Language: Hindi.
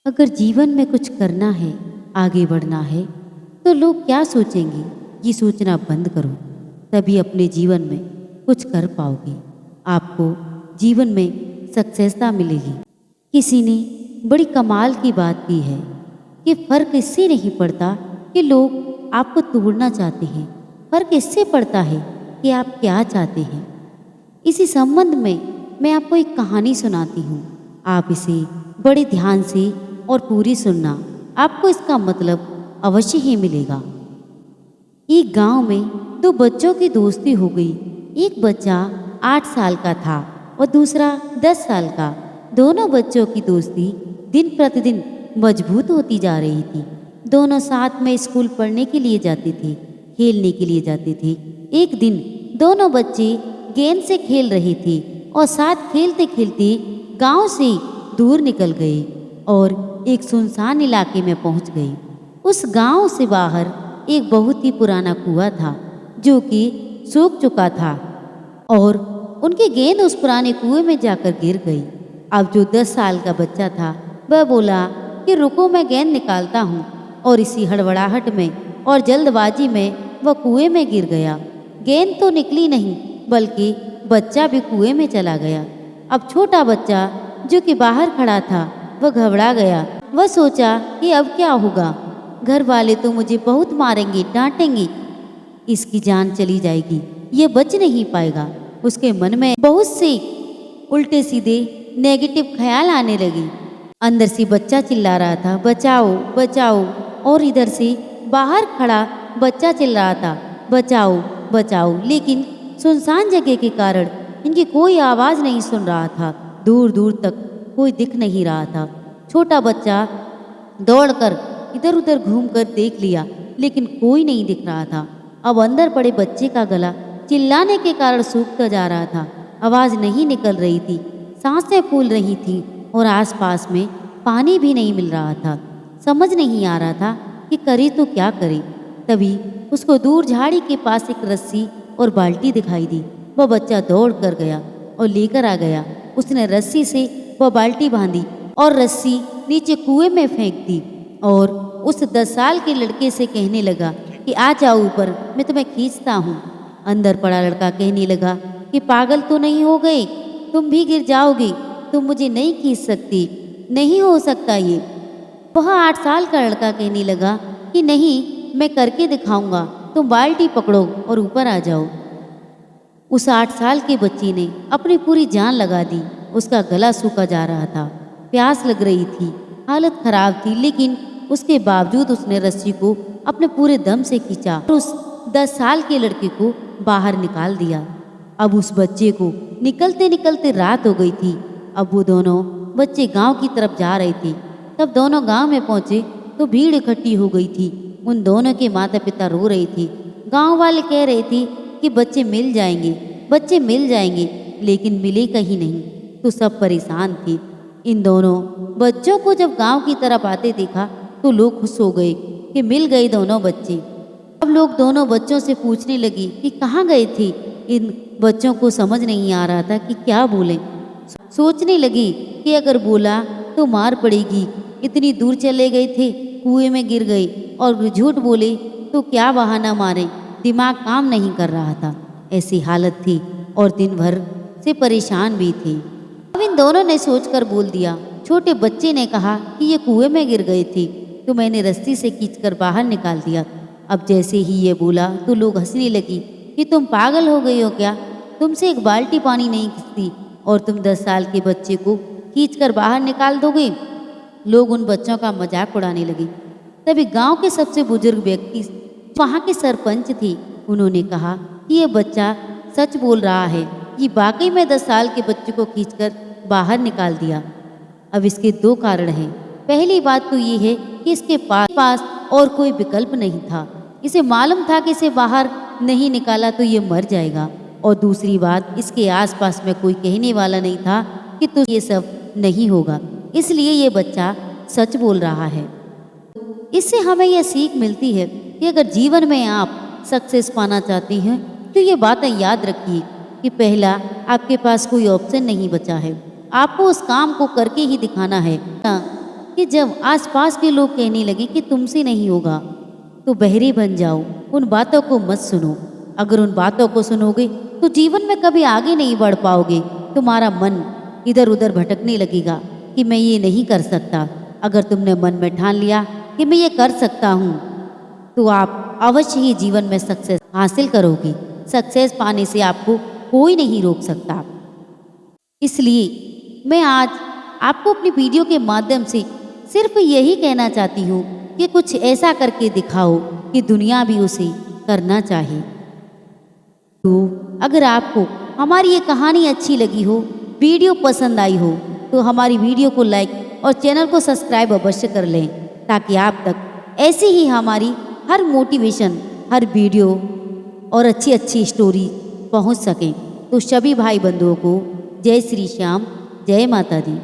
अगर जीवन में कुछ करना है, आगे बढ़ना है, तो लोग क्या सोचेंगे, ये सोचना बंद करो। तभी अपने जीवन में कुछ कर पाओगे। आपको जीवन में सक्सेसता मिलेगी। किसी ने बड़ी कमाल की बात की है कि फर्क इससे नहीं पड़ता कि लोग आपको तोड़ना चाहते हैं, फर्क इससे पड़ता है कि आप क्या चाहते हैं। इसी संबंध में मैं आपको एक कहानी सुनाती हूँ। आप इसे बड़े ध्यान से और पूरी सुनना, आपको इसका मतलब अवश्य ही मिलेगा। एक गांव में दो बच्चों की दोस्ती हो गई। एक बच्चा 8 साल का था और दूसरा 10 साल का। दोनों बच्चों की दोस्ती दिन प्रतिदिन मजबूत होती जा रही थी। दोनों साथ में स्कूल पढ़ने के लिए जाते थे, खेलने के लिए जाते थे। एक दिन दोनों बच्चे गेंद से खेल रहे थे और साथ खेलते खेलते गांव से दूर निकल गए और एक सुनसान इलाके में पहुंच गए। उस गांव से बाहर एक बहुत ही पुराना कुआं था जो कि सूख चुका था और उनकी गेंद उस पुराने कुएं में जाकर गिर गई। अब जो 10 साल का बच्चा था वह बोला कि रुको, मैं गेंद निकालता हूँ। और इसी हड़बड़ाहट में और जल्दबाजी में वह कुएं में गिर गया। गेंद तो निकली नहीं बल्कि बच्चा भी कुएं में चला गया। अब छोटा बच्चा जो कि बाहर खड़ा था वह घबरा गया। वह सोचा कि अब क्या होगा, घर वाले तो मुझे बहुत मारेंगे, डांटेंगे, इसकी जान चली जाएगी, ये बच नहीं पाएगा। उसके मन में बहुत से उल्टे सीधे नेगेटिव ख्याल आने लगे। अंदर से बच्चा चिल्ला रहा था, बचाओ बचाओ, और इधर से बाहर खड़ा बच्चा चिल्ला रहा था, बचाओ बचाओ। लेकिन सुनसान जगह के कारण इनकी कोई आवाज़ नहीं सुन रहा था। दूर दूर तक कोई दिख नहीं रहा था। छोटा बच्चा दौड़कर इधर उधर घूमकर देख लिया लेकिन कोई नहीं दिख रहा था। अब अंदर पड़े बच्चे का गला चिल्लाने के कारण सूखता जा रहा था। आवाज़ नहीं निकल रही थी, सांसें फूल रही थी और आसपास में पानी भी नहीं मिल रहा था। समझ नहीं आ रहा था कि करे तो क्या करे। तभी उसको दूर झाड़ी के पास एक रस्सी और बाल्टी दिखाई दी। वह बच्चा दौड़ कर गया और लेकर आ गया। उसने रस्सी से वह बाल्टी बांधी और रस्सी नीचे कुएं में फेंक दी और उस 10 साल के लड़के से कहने लगा कि आ जाओ ऊपर, मैं तुम्हें खींचता हूँ। अंदर पड़ा लड़का कहने लगा कि पागल तो नहीं हो गए, तुम भी गिर जाओगे, तुम मुझे नहीं खींच सकती, नहीं हो सकता ये। वह 8 साल का लड़का कहने लगा कि नहीं, मैं करके दिखाऊंगा, तुम बाल्टी पकड़ो और ऊपर आ जाओ। उस 8 साल के बच्चे ने अपनी पूरी जान लगा दी। उसका गला सूखा जा रहा था, प्यास लग रही थी, हालत खराब थी, लेकिन उसके बावजूद उसने रस्सी को अपने पूरे दम से खींचा और उस 10 साल के लड़के को बाहर निकाल दिया। अब उस बच्चे को निकलते निकलते रात हो गई थी। अब वो दोनों बच्चे गांव की तरफ जा रहे थे। तब दोनों गांव में पहुंचे तो भीड़ इकट्ठी हो गई थी। उन दोनों के माता पिता रो रहे थे। गांव वाले कह रहे थे कि बच्चे मिल जाएंगे, बच्चे मिल जाएंगे, लेकिन मिले कहीं नहीं। तो सब परेशान थे। इन दोनों बच्चों को जब गांव की तरफ आते देखा तो लोग खुश हो गए कि मिल गए दोनों बच्चे। अब लोग दोनों बच्चों से पूछने लगे कि कहाँ गए थे। इन बच्चों को समझ नहीं आ रहा था कि क्या बोलें। सोचने लगी कि अगर बोला तो मार पड़ेगी, इतनी दूर चले गए थे, कुएं में गिर गए, और झूठ बोले तो क्या बहाना मारें। दिमाग काम नहीं कर रहा था, ऐसी हालत थी और दिन भर से परेशान भी थे। अब इन दोनों ने सोचकर बोल दिया। छोटे बच्चे ने कहा कि ये कुएं में गिर गए थे तो मैंने रस्सी से खींचकर बाहर निकाल दिया। अब जैसे ही ये बोला तो लोग हंसने लगी कि तुम पागल हो गई हो क्या, तुमसे एक बाल्टी पानी नहीं खींचती और तुम 10 साल के बच्चे को खींचकर बाहर निकाल दोगे। लोग उन बच्चों का मजाक उड़ाने लगे। तभी गांव के सबसे बुजुर्ग व्यक्ति, वहाँ के सरपंच थे, उन्होंने कहा कि ये बच्चा सच बोल रहा है, ये वाकई में 10 साल के बच्चे को खींचकर बाहर निकाल दिया। अब इसके 2 कारण हैं। पहली बात तो ये है कि इसके पास और कोई विकल्प नहीं था। इसे मालूम था कि इसे बाहर नहीं निकाला तो ये मर जाएगा। और दूसरी बात, इसके आसपास में कोई कहने वाला नहीं था कि तो ये सब नहीं होगा, इसलिए ये बच्चा सच बोल रहा है। इससे हमें यह सीख मिलती है कि अगर जीवन में आप सक्सेस पाना चाहती हैं तो ये बातें याद रखिए कि पहला, आपके पास कोई ऑप्शन नहीं बचा है, आपको उस काम को करके ही दिखाना है। कि जब आसपास के लोग कहने लगे कि तुमसे नहीं होगा, तो बहरे बन जाओ, उन बातों को मत सुनो। अगर उन बातों को सुनोगे तो जीवन में कभी आगे नहीं बढ़ पाओगे। तुम्हारा मन इधर उधर भटकने लगेगा कि मैं ये नहीं कर सकता। अगर तुमने मन में ठान लिया कि मैं ये कर सकता हूँ, तो आप अवश्य ही जीवन में सक्सेस हासिल करोगे। सक्सेस पाने से आपको कोई नहीं रोक सकता। इसलिए मैं आज आपको अपनी वीडियो के माध्यम से सिर्फ यही कहना चाहती हूँ कि कुछ ऐसा करके दिखाओ कि दुनिया भी उसे करना चाहे। तो अगर आपको हमारी ये कहानी अच्छी लगी हो, वीडियो पसंद आई हो, तो हमारी वीडियो को लाइक और चैनल को सब्सक्राइब अवश्य कर लें, ताकि आप तक ऐसी ही हमारी हर मोटिवेशन, हर वीडियो और अच्छी अच्छी स्टोरी पहुंच सकें। तो सभी भाई बंधुओं को जय श्री श्याम, जय माता दी।